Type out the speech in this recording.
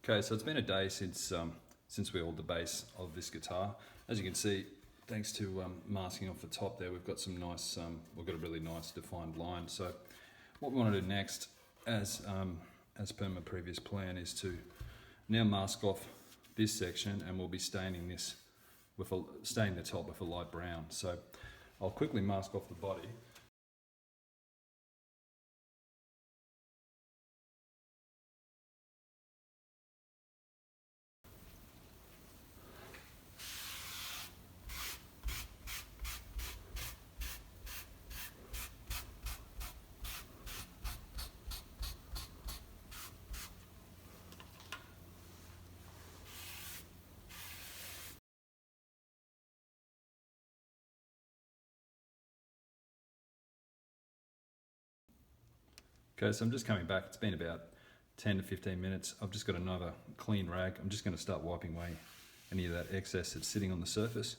Okay, so it's been a day since we oiled the bass of this guitar. As you can see, thanks to masking off the top there, we've got some nice, we've got a really nice defined line. So what we want to do next, as per my previous plan, is to now mask off this section, and we'll be staining this with staining the top with a light brown. So I'll quickly mask off the body. Okay, so I'm just coming back. It's been about 10 to 15 minutes. I've just got another clean rag. I'm just going to start wiping away any of that excess that's sitting on the surface.